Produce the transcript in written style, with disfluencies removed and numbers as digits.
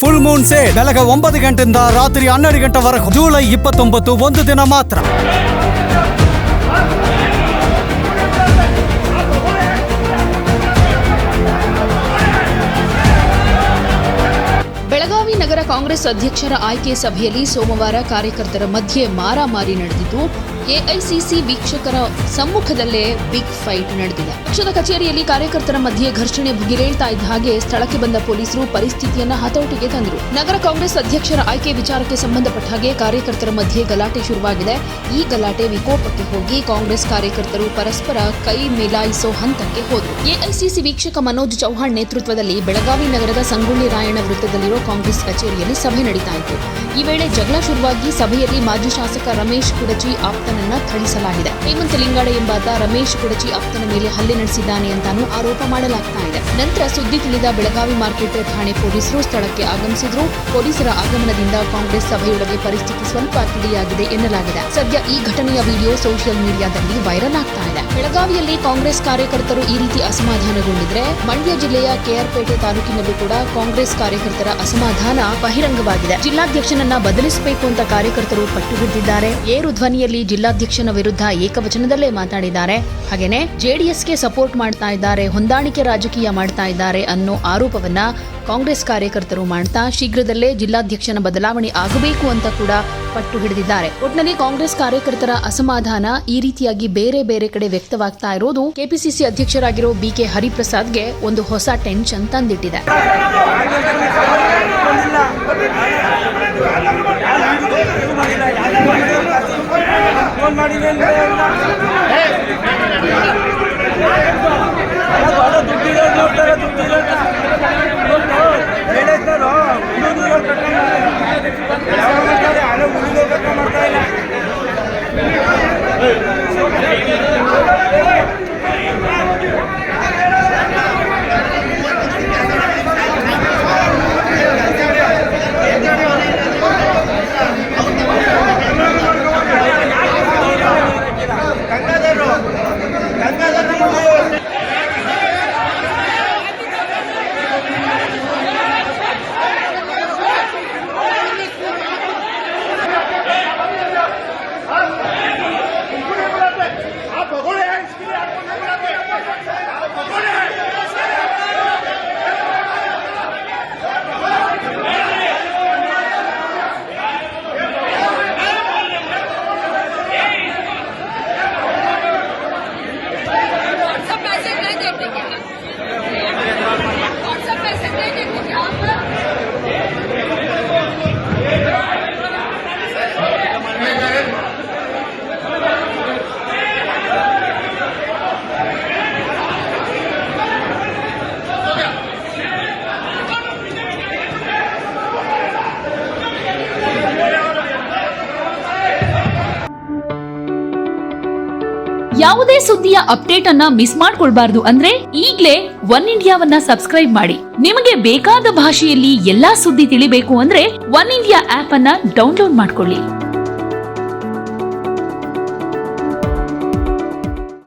Full Moon sale ಬೆಳಗ್ಗೆ 9 ಗಂಟೆಯಿಂದ ರಾತ್ರಿ 12 ಗಂಟೆವರೆಗೂ ಜುಲೈ 29 ಒಂದು ದಿನ ಮಾತ್ರ. ಬೆಳಗಾವಿ ನಗರ ಕಾಂಗ್ರೆಸ್ ಅಧ್ಯಕ್ಷರ ಆಯ್ಕೆ ಸಭೆಯಲ್ಲಿ ಸೋಮವಾರ ಕಾರ್ಯಕರ್ತರ ಮಧ್ಯೆ ಮಾರಾಮಾರಿ ನಡೆದಿದ್ದು, ಎಐಸಿಸಿ ವೀಕ್ಷಕರ ಸಮ್ಮುಖದಲ್ಲೇ ಬಿಗ್ ಫೈಟ್ ನಡೆದಿದೆ. ಪಕ್ಷದ ಕಚೇರಿಯಲ್ಲಿ ಕಾರ್ಯಕರ್ತರ ಮಧ್ಯೆ ಘರ್ಷಣೆ ಭುಗಿಲೇಳ್ತಾ ಇದ್ದ ಹಾಗೆ ಸ್ಥಳಕ್ಕೆ ಬಂದ ಪೊಲೀಸರು ಪರಿಸ್ಥಿತಿಯನ್ನ ಹತೋಟಿಗೆ ತಂದರು. ನಗರ ಕಾಂಗ್ರೆಸ್ ಅಧ್ಯಕ್ಷರ ಆಯ್ಕೆ ವಿಚಾರಕ್ಕೆ ಸಂಬಂಧಪಟ್ಟ ಹಾಗೆ ಕಾರ್ಯಕರ್ತರ ಮಧ್ಯೆ ಗಲಾಟೆ ಶುರುವಾಗಿದೆ. ಈ ಗಲಾಟೆ ವಿಕೋಪಕ್ಕೆ ಹೋಗಿ ಕಾಂಗ್ರೆಸ್ ಕಾರ್ಯಕರ್ತರು ಪರಸ್ಪರ ಕೈ ಮಿಲಾಯಿಸೋ ಹಂತಕ್ಕೆ ಹೋದರು. ಎಐಸಿಸಿ ವೀಕ್ಷಕ ಮನೋಜ್ ಚೌಹಾಣ್ ನೇತೃತ್ವದಲ್ಲಿ ಬೆಳಗಾವಿ ನಗರದ ಸಂಗೊಳ್ಳಿ ರಾಯಣ್ಣ ವೃತ್ತದಲ್ಲಿರೋ ಕಾಂಗ್ರೆಸ್ ಕಚೇರಿಯಲ್ಲಿ ಸಭೆ ನಡೀತಾ ಇತ್ತು. ಈ ವೇಳೆ ಜಗಳ ಶುರುವಾಗಿ ಸಭೆಯಲ್ಲಿ ಮಾಜಿ ಶಾಸಕ ರಮೇಶ್ ಕುಡಚಿ ಆಪ್ತನನ್ನ ಥಳಿಸಲಾಗಿದೆ. ಹೇಮಂತ ಲಿಂಗಾಡೆ ಎಂಬಾತ ರಮೇಶ್ ಕುಡಚಿ ಆಪ್ತನ ಮೇಲೆ ಹಲ್ಲೆ ನಡೆಸಿದ್ದಾನೆ ಅಂತಾನೂ ಆರೋಪ ಮಾಡಲಾಗ್ತಾ ಇದೆ. ನಂತರ ಸುದ್ದಿ ತಿಳಿದ ಬೆಳಗಾವಿ ಮಾರ್ಕೆಟ್ ಠಾಣೆ ಪೊಲೀಸರು ಸ್ಥಳಕ್ಕೆ ಆಗಮಿಸಿದ್ರು. ಪೊಲೀಸರ ಆಗಮನದಿಂದ ಕಾಂಗ್ರೆಸ್ ಸಭೆಯೊಳಗೆ ಪರಿಸ್ಥಿತಿ ಸ್ವಲ್ಪ ತಿಳಿಯಾಗಿದೆ ಎನ್ನಲಾಗಿದೆ. ಸದ್ಯ ಈ ಘಟನೆಯ ವಿಡಿಯೋ ಸೋಷಿಯಲ್ ಮೀಡಿಯಾದಲ್ಲಿ ವೈರಲ್ ಆಗ್ತಾ ಇದೆ. ಬೆಳಗಾವಿಯಲ್ಲಿ ಕಾಂಗ್ರೆಸ್ ಕಾರ್ಯಕರ್ತರು ಈ ರೀತಿ ಅಸಮಾಧಾನಗೊಂಡಿದ್ರೆ, ಮಂಡ್ಯ ಜಿಲ್ಲೆಯ ಕೆಆರ್ಪೇಟೆ ತಾಲೂಕಿನಲ್ಲೂ ಕೂಡ ಕಾಂಗ್ರೆಸ್ ಕಾರ್ಯಕರ್ತರ ಅಸಮಾಧಾನ ಬಹಿರಂಗವಾಗಿದೆ. ಜಿಲ್ಲಾಧ್ಯಕ್ಷನನ್ನ ಬದಲಿಸಬೇಕು ಅಂತ ಕಾರ್ಯಕರ್ತರು ಪಟ್ಟು ಹಿಡಿದಿದ್ದಾರೆ. ಏರು ಧ್ವನಿಯಲ್ಲಿ ಜಿಲ್ಲಾಧ್ಯಕ್ಷನ ವಿರುದ್ಧ ಏಕವಚನದಲ್ಲೇ ಮಾತಾಡಿದ್ದಾರೆ. ಹಾಗೇನೆ ಜೆಡಿಎಸ್ಗೆ ಸಪೋರ್ಟ್ ಮಾಡ್ತಾ ಇದ್ದಾರೆ, ಹೊಂದಾಣಿಕೆ ರಾಜಕೀಯ ಮಾಡ್ತಾ ಇದ್ದಾರೆ ಅನ್ನೋ ಆರೋಪವನ್ನ ಕಾಂಗ್ರೆಸ್ ಕಾರ್ಯಕರ್ತರು ಮಾಡ್ತಾ ಶೀಘ್ರದಲ್ಲೇ ಜಿಲ್ಲಾಧ್ಯಕ್ಷನ ಬದಲಾವಣೆ ಆಗಬೇಕು ಅಂತ ಕೂಡ ಪಟ್ಟು ಹಿಡಿದಿದ್ದಾರೆ. ಒಟ್ನಲ್ಲಿ ಕಾಂಗ್ರೆಸ್ ಕಾರ್ಯಕರ್ತರ ಅಸಮಾಧಾನ ಈ ರೀತಿಯಾಗಿ ಬೇರೆ ಬೇರೆ ಕಡೆ ವ್ಯಕ್ತವಾಗ್ತಾ ಇರೋದು ಕೆಪಿಸಿಸಿ ಅಧ್ಯಕ್ಷರಾಗಿರೋ ಬಿಕೆ ಹರಿಪ್ರಸಾದ್ಗೆ ಒಂದು ಹೊಸ ಟೆನ್ಷನ್ ತಂದಿಟ್ಟಿದೆ. ಯಾವುದೇ ಸುದ್ದಿಯ ಅಪ್ಡೇಟ್ ಅನ್ನ ಮಿಸ್ ಮಾಡ್ಕೊಳ್ಬಾರ್ದು ಅಂದ್ರೆ ಈಗ್ಲೇ ಒನ್ ಇಂಡಿಯಾವನ್ನ ಸಬ್ಸ್ಕ್ರೈಬ್ ಮಾಡಿ. ನಿಮಗೆ ಬೇಕಾದ ಭಾಷೆಯಲ್ಲಿ ಎಲ್ಲಾ ಸುದ್ದಿ ತಿಳಿಬೇಕು ಅಂದ್ರೆ ಒನ್ ಇಂಡಿಯಾ ಆಪ್ ಅನ್ನ ಡೌನ್ಲೋಡ್ ಮಾಡ್ಕೊಳ್ಳಿ.